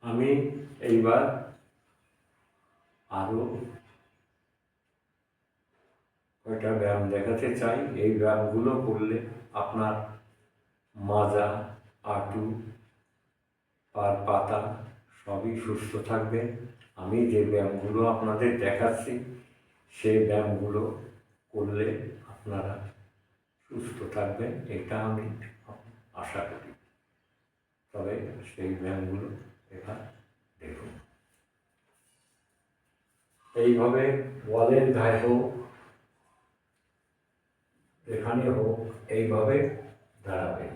আমি এইবার আরও কয়টা ব্যায়াম দেখাতে চাই। এই ব্যায়ামগুলো করলে আপনার মাজা, হাঁটু, পার পাতা সবই সুস্থ থাকবে। আমি যে ব্যায়ামগুলো আপনাদের দেখাচ্ছি সেই ব্যায়ামগুলো করলে আপনারা সুস্থ থাকবেন, এটা আমি আশা করি। তবে সেই ব্যায়ামগুলো এবার দেখুন। এইভাবে ওয়ালের গায়ে হোক, এখানে হোক, এইভাবে দাঁড়াবেন।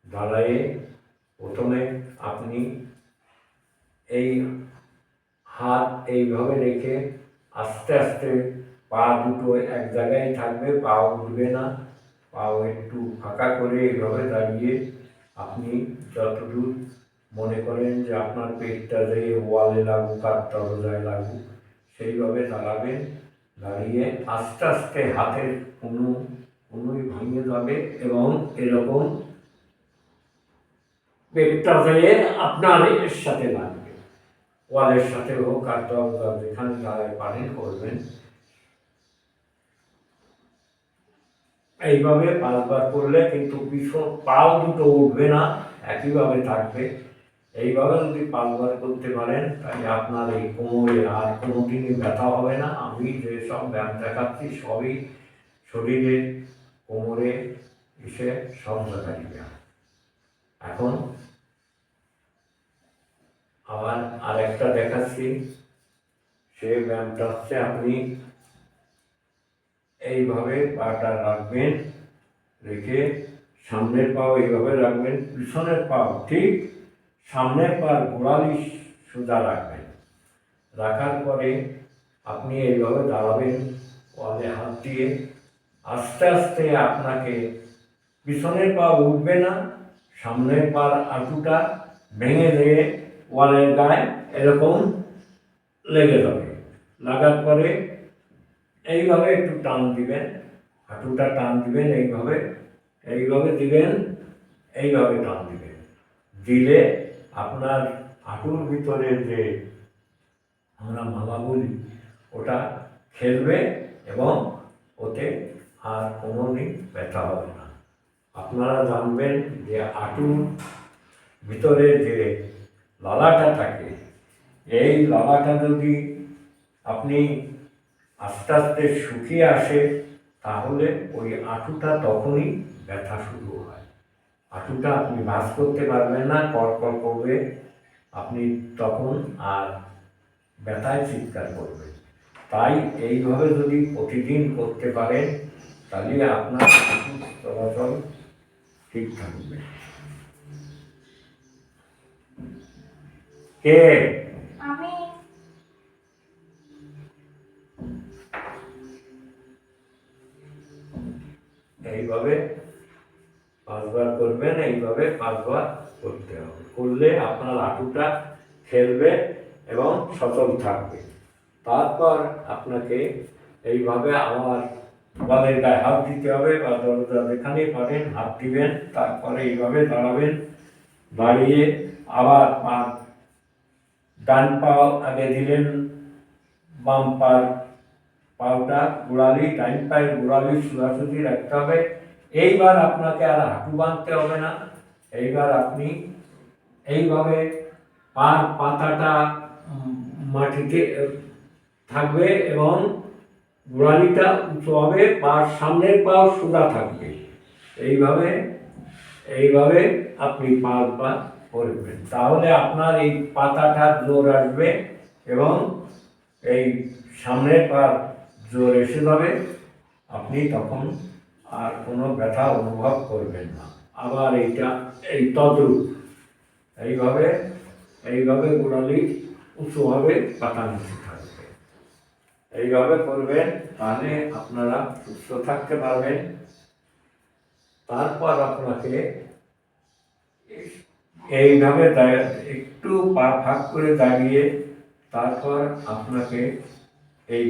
দাঁড়ায়ে প্রথমে আপনি এই হাত এইভাবে রেখে আস্তে আস্তে পা দুটো এক জায়গায় থাকবে, পাও উঠবে না। পাও একটু ফাঁকা করে এইভাবে দাঁড়িয়ে আপনি যতদূর মনে করেন যে আপনার পেটটা যে ওয়ালে লাগুক আর দরজায় লাগুক সেইভাবে দাঁড়াবেন। দাঁড়িয়ে আস্তে আস্তে হাতের কনুই ভেঙে যাবে এবং এরকম পেটটা যেয়ে আপনার এর সাথে লাগবে, ওয়ালের সাথে হোক আর দরজা যেখানে দাঁড়ায় পারেন করবেন। এইভাবে 5 বার করলে কিন্তু পিছন পাও দুটো উঠবে না, একইভাবে থাকবে। এইভাবে যদি 5 বার করতে পারেন তাহলে আপনার এই কোমরে আর কোনোদিনই ব্যথা হবে না। আমি যেসব ব্যায়াম দেখাচ্ছি সবই শরীরে, কোমরে, এসে সব জায়গায় ব্যায়াম। এখন আবার আরেকটা দেখাচ্ছি। সেই ব্যায়ামটা হচ্ছে আপনি এইভাবে পাটা রাখবেন, রেখে সামনের পাও এইভাবে রাখবেন, পিছনের পাও ঠিক সামনের পার গোড়ালি সোজা রাখবেন। রাখার পরে আপনি এইভাবে দাঁড়াবেন ওয়ালে হাত দিয়ে। আস্তে আস্তে আপনাকে পিছনের পা উঠবে না, সামনের পার হাঁটুটা ভেঙে দিয়ে ওয়ালের গায়ে এরকম লেগে যাবে। লাগার পরে এইভাবে একটু টান দিবেন, হাঁটুটা টান দিবেন, এইভাবে দিবেন, এইভাবে টান দিবেন। দিলে আপনার হাঁটুর ভিতরে যে আমরা মালা বলি ওটা খেলবে এবং ওতে আর কোনোদিন ব্যথা হবে না। আপনারা জানবেন যে হাঁটুর ভিতরে যে লালাটা থাকে, এই লালাটা যদি আপনি আস্তে আস্তে শুকিয়ে আসে তাহলে ওই হাঁটুটা তখনই ব্যথা শুরু হয়। হাঁটুটা আপনি ভাঁজ করতে পারবেন না, কড়কড় করবে, আপনি তখন আর ব্যথায় চিৎকার করবেন। তাই এইভাবে যদি প্রতিদিন করতে পারেন তাহলে আপনার হাঁটুর চলাচল ঠিক থাকবে। কে? আমি। এইভাবে 5 বার করবেন, এইভাবে 5 বার করতে হবে। করলে আপনার হাঁটুটা খেলবে এবং সচল থাকবে। তারপর আপনাকে এইভাবে আবার ওয়ালের গায়ে হাত দিতে হবে বা দরজা যেখানে পারেন হাত দিবেন। তারপরে এইভাবে দাঁড়াবেন, দাঁড়িয়ে আবার ডান পাও আগে দিলেন, বাম পাওটা গোড়ালি, ডাইন পায়ের গোড়ালি সোজাসুজি রাখতে হবে। এইবার আপনাকে আর হাঁটু বাঁধতে হবে না। এইবার আপনি এইভাবে পার পাতাটা মাটিতে থাকবে এবং গোড়ালিটা উঁচু হবে, পার সামনের পাও সোজা থাকবে। এইভাবে আপনি 5 বার করবেন। তাহলে আপনার এই পাতাটা জোর আসবে এবং এই সামনের পার জোর এসে যাবে। আপনি তখন আর কোনো ব্যথা অনুভব করবেন না। আবার এই তদ্রূপ এইভাবে গোড়ালি উঁচু হবে, পাতা নিচে থাকবে। এইভাবে করবেন, তাহলে আপনারা সুস্থ থাকতে পারবেন। তারপর আপনাকে এইভাবে একটু পা ফাঁক করে দাঁড়িয়ে তারপর আপনাকে এই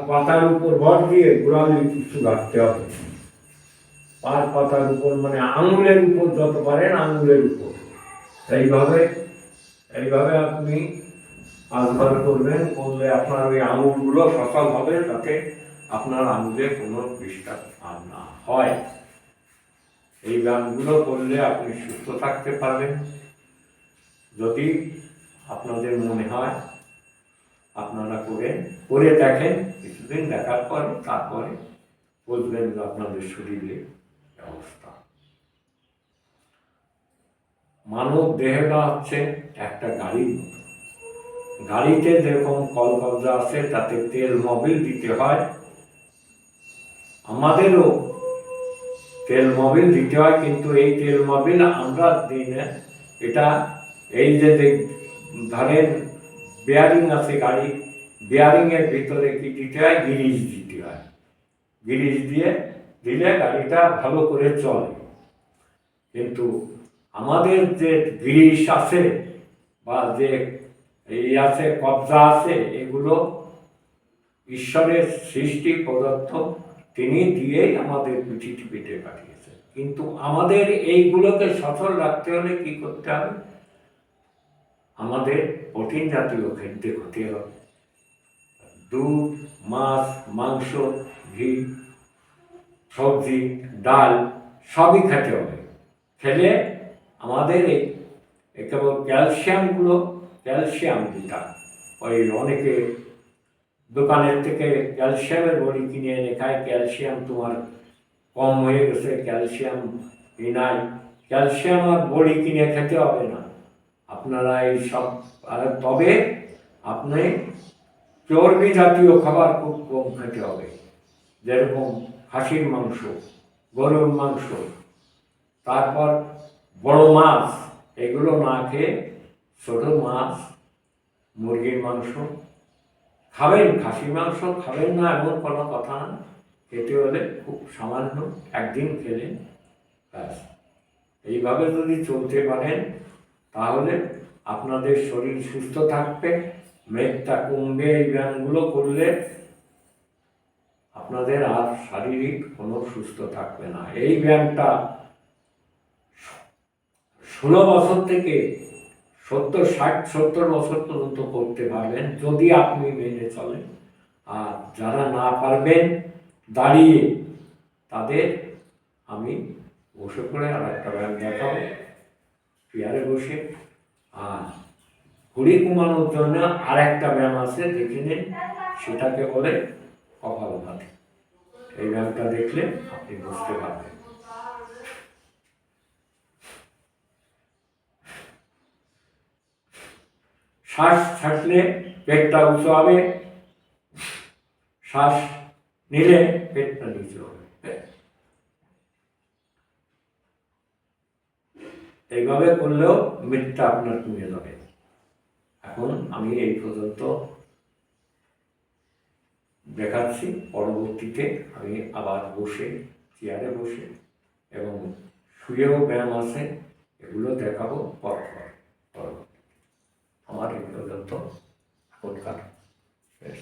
পাতার উপর ভর দিয়ে গোড়ালি উঁচু রাখতে হবে। পার পাতার উপর মানে আঙুলের উপর, যত পারেন আঙুলের উপর। এইভাবে এইভাবে আপনি 5 বার করবেন, করলে আপনার ওই আঙুলগুলো সচল হবে, যাতে আপনার আঙুলে কোনো ডিস্টার্ব আর না হয়। এই ব্যায়ামগুলো করলে আপনি সুস্থ থাকতে পারবেন। যদি আপনাদের মনে হয় আপনারা করে দেখেন, কিছুদিন দেখার পর তারপরে বুঝবেন যে আপনাদের শরীরের অবস্থা। মানব দেহটা হচ্ছে একটা গাড়ির মতো। গাড়িতে যেরকম কলকবজা আছে, তাতে তেল মোবিল দিতে হয়, আমাদেরও তেল মোবিল দিতে হয়। কিন্তু এই তেল মোবিল আমরা দিই না। এটা এই যে ধরেন বেয়ারিং আছে গাড়ি, বেয়ারিংয়ের ভিতরে কি দিতে হয়? গিরিজ দিতে হয়। গিরিজ দিলে গাড়িটা ভালো করে চলে। কিন্তু আমাদের যে গিরিশ আছে বা যে এই আছে কবজা আছে, এগুলো ঈশ্বরের সৃষ্টি প্রদত্ত, তিনি দিয়েই আমাদের পৃথিবীতে পাঠিয়েছেন। কিন্তু আমাদের এইগুলোকে সচল রাখতে হলে কি করতে হবে? আমাদের প্রোটিন জাতীয় খাদ্য খেতে হবে। দুধ, মাছ, মাংস, ঘি, সবজি, ডাল সবই খেতে হবে। খেলে আমাদের এই কেবল ক্যালসিয়াম যেটা ওই অনেকে দোকানের থেকে ক্যালসিয়ামের বড়ি কিনে এনে খায়, ক্যালসিয়াম তোমার কম হয়ে গেছে, ক্যালসিয়াম নাই। ক্যালসিয়াম আর বড়ি কিনে খেতে হবে না আপনারা এই সব। তবে আপনি চর্বি জাতীয় খাবার খুব কম খেতে হবে, যেরকম খাসির মাংস, গরুর মাংস, তারপর বড় মাছ, এগুলো না খেয়ে ছোট মাছ, মুরগির মাংস খাবেন। খাসির মাংস খাবেন না এমন কোনো কথা না, খেতে হলে খুব সামান্য একদিন খেলেন ব্যাস। এইভাবে যদি চলতে পারেন তাহলে আপনাদের শরীর সুস্থ থাকবে, মেদটা কমবে। এই ব্যায়ামগুলো করলে আপনাদের আর শারীরিক কোনো সুস্থ থাকবে না। এই ব্যায়ামটা 16 বছর থেকে 70 বছর পর্যন্ত করতে পারবেন যদি আপনি মেনে চলেন। আর যারা না পারবেন দাঁড়িয়ে, তাদের আমি বসে পড়ে আর একটা ব্যায়াম দেখাবো, চেয়ারে বসে। আর ভুঁড়ি কমানোর জন্য আর একটা ব্যায়াম আছে, দেখে নিন, সেটাকে বলে কপালভাতি। এই ব্যায়ামটা দেখলে আপনি বুঝতে পারবেন। শ্বাস ছাড়লে পেটটা উঁচু হবে, শ্বাস নিলে পেটটা নিচু হবে। এইভাবে করলেও মেদটা আপনার কমে যাবে। এখন আমি এই পর্যন্ত দেখাচ্ছি, পরবর্তীতে আমি আবার বসে, চেয়ারে বসে এবং শুয়েও ব্যায়াম আছে, এগুলো দেখাবো পরবর্তী। আমার এই পর্যন্ত এখনকার শেষ।